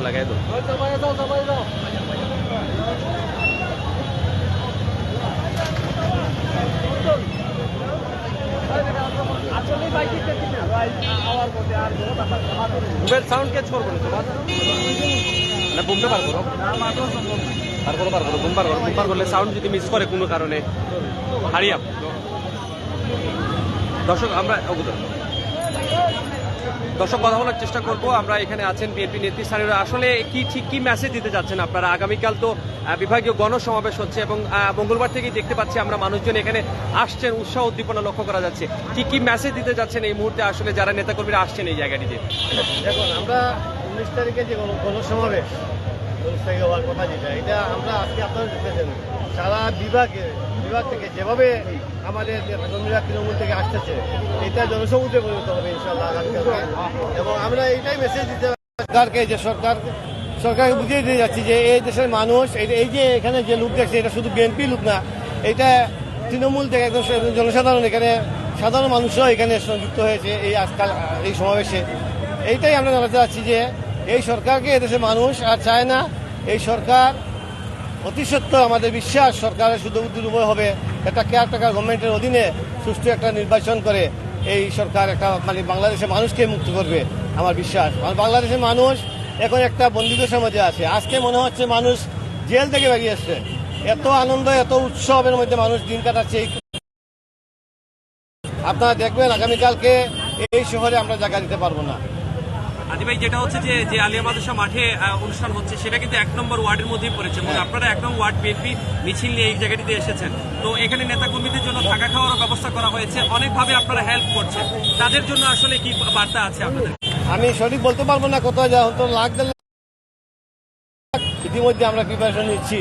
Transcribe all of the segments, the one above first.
लगाए दो mobile sound catch করবো না বুমটা পার করো বুম পার করলে সাউন্ড যদি মিস করে কোনো কারণে হারিয়ে দর্শক আমরা কথা বলার চেষ্টা করবো। আমরা এখানে আছেন বিএনপি নেতৃস্থানীয়রা, আসলে কি মেসেজ দিতে যাচ্ছেন আপনারা? আগামীকাল তো বিভাগীয় গণসমাবেশ হচ্ছে এবং মঙ্গলবার থেকেই দেখতে পাচ্ছি আমরা মানুষজন এখানে আসছেন, উৎসাহ উদ্দীপনা লক্ষ্য করা যাচ্ছে। কি মেসেজ দিতে যাচ্ছেন এই মুহূর্তে আসলে যারা নেতাকর্মীরা আসছেন এই জায়গাটিতে? দেখুন, আমরা 19 তারিখে যে গণসমাবেশ হওয়ার কথা যেটা, এটা আমরা আজকে আপনারা দেখতেছেন সারা বিভাগ থেকে যেভাবে আমাদের কর্মীরা তৃণমূল থেকে আসতেছে, এটা জনসমুদ্রে পরিণত হবে ইনশাআল্লাহ আগামীকালকে। এবং আমরা এইটাই মেসেজ দিতে সরকারকে, যে সরকারকে বুঝিয়ে দিয়ে যাচ্ছি যে এই দেশের মানুষ, এই যে এখানে যে লোক দেখছে, এটা শুধু বিএনপি লোক না, এটা তৃণমূল থেকে একদম জনসাধারণ, এখানে সাধারণ মানুষরাও এখানে সংযুক্ত হয়েছে এই আজকাল এই সমাবেশে। এইটাই আমরা জানাতে চাচ্ছি যে এই সরকারকে এদেশের মানুষ আর চায় না। এই সরকার অতি সত্য আমাদের বিশ্বাস সরকারের শুধু উদ্যোগ হবে একটা কেয়ারটেকার গভর্নমেন্টের অধীনে সুষ্ঠু একটা নির্বাচন করে এই সরকার একটা মানে বাংলাদেশের মানুষকে মুক্ত করবে। আমার বিশ্বাস বাংলাদেশের মানুষ এখন একটা বন্দিদশার মধ্যে আছে। আজকে মনে হচ্ছে মানুষ জেল থেকে বেরিয়ে আসছে, এত আনন্দ এত উৎসবের মধ্যে মানুষ দিন কাটাচ্ছে। আপনারা দেখবেন আগামীকালকে এই শহরে আমরা জায়গা দিতে পারবো না। আদি ভাই, যেটা হচ্ছে যে আলিয়া মাদ্রাসা মাঠে অনুষ্ঠান হচ্ছে, সেটা কিন্তু 1 নম্বর ওয়ার্ডের মধ্যেই পড়েছে এবং আপনারা 1 নম্বর ওয়ার্ড বিএনপি মিছিল নিয়ে এই জায়গাটিতে এসেছেন। তো এখানে নেতাকর্মীদের জন্য থাকা খাওয়ার ব্যবস্থা করা হয়েছে, অনেকভাবে আপনারা হেল্প করছেন, তাদের জন্য আসলে কি বার্তা আছে আপনাদের? আমি সঠিক বলতে পারবো না কোথায় যাওয়া হতো, ইতিমধ্যে আমরা প্রিপারেশন নিচ্ছি।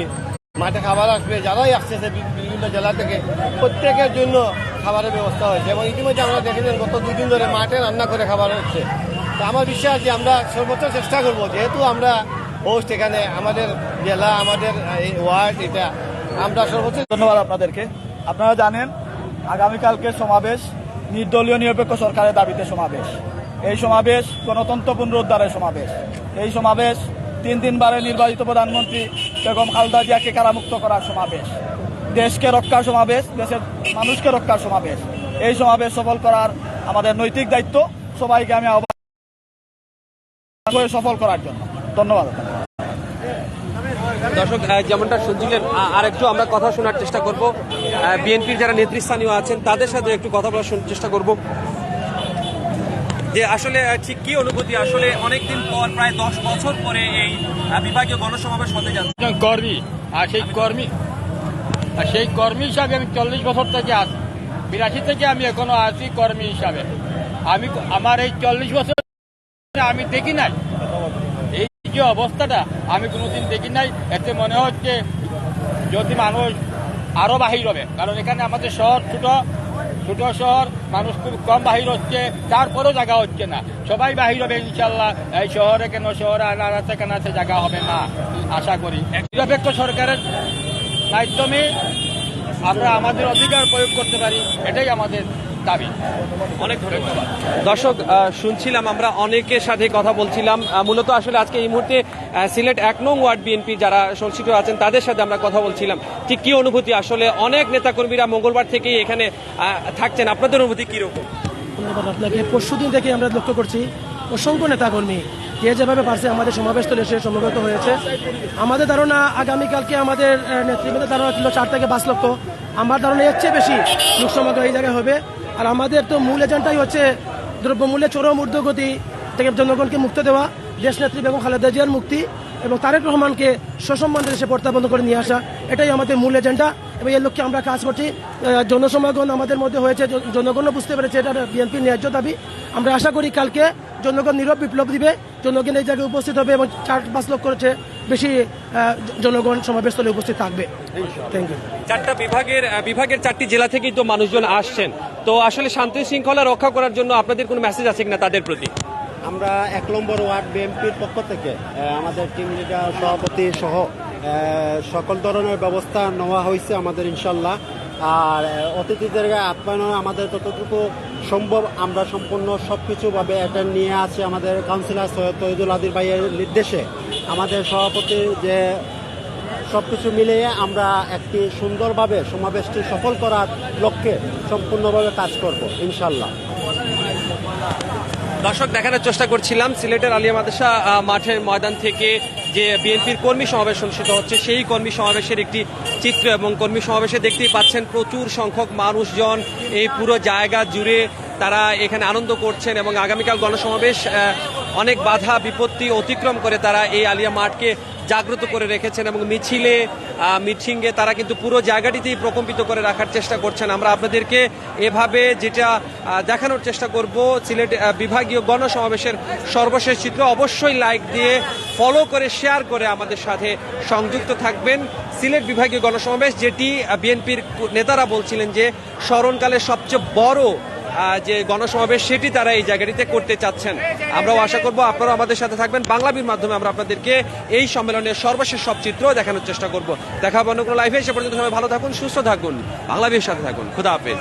মাঠে খাবার আসবে, যারাই আসছে বিভিন্ন জেলা থেকে প্রত্যেকের জন্য খাবারের ব্যবস্থা হয়েছে এবং ইতিমধ্যে আমরা দেখেছেন গত 2 দিন ধরে মাঠে রান্না করে খাবার হচ্ছে। তো আমার বিশ্বাস যে আমরা সর্বোচ্চ চেষ্টা করবো, যেহেতু আমরা হোস্ট এখানে, আমাদের জেলা, আমাদের ওয়ার্ড, এটা আমরা সর্বোচ্চ। ধন্যবাদ আপনাদেরকে। আপনারা জানেন আগামীকালকে সমাবেশ নির্দলীয় নিরপেক্ষ সরকারের দাবিতে সমাবেশ। এই সমাবেশ গণতন্ত্র পুনরুদ্ধারের সমাবেশ। এই সমাবেশ 3 বারে নির্বাচিত প্রধানমন্ত্রী বেগম খালেদা জিয়াকে কারামুক্ত করার সমাবেশ, দেশকে রক্ষার সমাবেশ, দেশের মানুষকে রক্ষার সমাবেশ। এই সমাবেশ সফল করার আমাদের নৈতিক দায়িত্ব। সবাইকে আমি আহ্বান সফল করার জন্য ধন্যবাদ। দর্শক, যেমনটা শুনছিলেন, আরেকটু আমরা কথা শোনার চেষ্টা করব। বিএনপির যারা নেতৃস্থানীয় আছেন তাদের সাথে একটু কথা বলার চেষ্টা করব যে আসলে ঠিক কি অনুভূতি। আসলে অনেকদিন পর, প্রায় 10 বছর পরে এই বিভাগীয় গণসমাবেশ হতে যাচ্ছে। কর্মী আর সেই কর্মী হিসাবে আমি 40 বছর থেকে আছি, 82 থেকে আমি এখনো আছি কর্মী হিসাবে। আমি আমার এই 40 বছর আমি দেখি নাই এই যে অবস্থাটা, আমি কোনোদিন দেখি নাই। এতে মনে হচ্ছে যদি মানুষ আরো বাহির হবে, কারণ এখানে আমাদের শহর ছোট শহর, মানুষ খুব কম বাহির হচ্ছে, তারপরেও জায়গা হচ্ছে না। সবাই বাহির হবে ইনশাল্লাহ। এই শহরে কেন শহরে আনাচে কানাচে জায়গা হবে না আশা করি। নিরপেক্ষ সরকারের মাধ্যমে আমরা আমাদের অধিকার প্রয়োগ করতে পারি, এটাই আমাদের দাবি। অনেক ধন্যবাদ। দর্শক, শুনছিলাম আমরা অনেকের সাথে কথা বলছিলাম। মূলত আসলে আজকে এই মুহূর্তে সিলেট 1 নং ওয়ার্ড বিএনপি যারা সংশ্লিষ্ট আছেন তাদের সাথে আমরা কথা বলছিলাম। ঠিক কি অনুভূতি? আসলে অনেক নেতাকর্মীরা মঙ্গলবার থেকেই এখানে থাকছেন, আপনাদের অনুভূতি কিরকম? ধন্যবাদ আপনাকে। পরশুদিন থেকে আমরা লক্ষ্য করছি অসংখ্য নেতাকর্মী যে যেভাবে পারছে আমাদের সমাবেশস্থলে এসে সমবেত হয়েছে। আমাদের ধারণা আগামীকালকে আমাদের নেতৃবৃন্দের ধারণা ছিল 4 থেকে 5 লক্ষ। আমার ধারণা এর চেয়ে বেশি লোক সমাগম এই জায়গায় হবে। আর আমাদের তো মূল এজেন্ডাই হচ্ছে দ্রব্যমূল্যের চরম ঊর্ধ্বগতি থেকে জনগণকে মুক্ত দেওয়া, দেশনেত্রী বেগম খালেদা জিয়ার মুক্তি এবং তারেক রহমানকে সসম্মানে দেশে প্রত্যাবর্তন করে নিয়ে আসা, এটাই আমাদের মূল এজেন্ডা। এবং এর লক্ষ্যে আমরা কাজ করছি। জনসমাগম আমাদের মধ্যে হয়েছে, জনগণও বুঝতে পেরেছে এটা বিএনপির ন্যায্য দাবি। আমরা আশা করি কালকে জনগণ নীরব বিপ্লব দিবে, জনগণ এই জায়গায় উপস্থিত হবে এবং 4-5 লক্ষ বেশি জনগণ সমাবেশস্থলে উপস্থিত থাকবে। Thank you. চারটা বিভাগের 4টি জেলা থেকেই তো মানুষজন আসছেন, তো আসলে শান্তি শৃঙ্খলা রক্ষা করার জন্য আপনাদের কোনো মেসেজ আছে কিনা তাদের প্রতি? আমরা 1 নম্বর ওয়ার্ড বিএনপির পক্ষ থেকে আমাদের টিম লিডার সভাপতি সহ সকল ধরনের ব্যবস্থা নেওয়া হয়েছে আমাদের ইনশাল্লাহ। আর অতিথিদের আপ্যায়ন আমাদের যতটুকু সম্ভব আমরা সম্পূর্ণ সবকিছুভাবে অ্যাটেন্ড নিয়ে আছি। আমাদের কাউন্সিলর সৈয়দ তহিদুল আদির ভাইয়ের নির্দেশে আমাদের সভাপতি যে সবকিছু মিলিয়ে আমরা একটি সুন্দরভাবে সমাবেশটি সফল করার লক্ষ্যে সম্পূর্ণভাবে কাজ করব ইনশাল্লাহ। দর্শক, দেখানোর চেষ্টা করছিলাম সিলেটের আলিয়া মাদ্রাসা মাঠের ময়দান থেকে যে বিএনপির কর্মী সমাবেশ অনুষ্ঠিত হচ্ছে সেই কর্মী সমাবেশের একটি চিত্র, এবং কর্মী সমাবেশে দেখতেই পাচ্ছেন প্রচুর সংখ্যক মানুষজন এই পুরো জায়গা জুড়ে তারা এখানে আনন্দ করছেন, এবং আগামীকাল গণসমাবেশ অনেক বাধা বিপত্তি অতিক্রম করে তারা এই আলিয়া মাঠকে জাগ্রত করে রেখেছেন, এবং মিটিংয়ে তারা কিন্তু পুরো জায়গাটিতেই প্রকম্পিত করে রাখার চেষ্টা করছেন। আমরা আপনাদেরকে এভাবে যেটা দেখানোর চেষ্টা করব সিলেট বিভাগীয় গণসমাবেশের সর্বশেষ চিত্র। অবশ্যই লাইক দিয়ে ফলো করে শেয়ার করে আমাদের সাথে সংযুক্ত থাকবেন। সিলেট বিভাগীয় গণসমাবেশ, যেটি বিএনপির নেতারা বলছিলেন যে স্মরণকালের সবচেয়ে বড় যে গণসমাবেশ সেটি তারা এই জায়গাটিতে করতে চাচ্ছেন। আমরাও আশা করব আপনারাও আমাদের সাথে থাকবেন। বাংলাবির মাধ্যমে আমরা আপনাদেরকে এই সম্মেলনের সর্বশেষ সব চিত্র দেখানোর চেষ্টা করব। দেখা হবে অন্য কোনো লাইভে। সে পর্যন্ত সবাই ভালো থাকুন, সুস্থ থাকুন, বাংলাবির সাথে থাকুন। খুদা হাফেজ।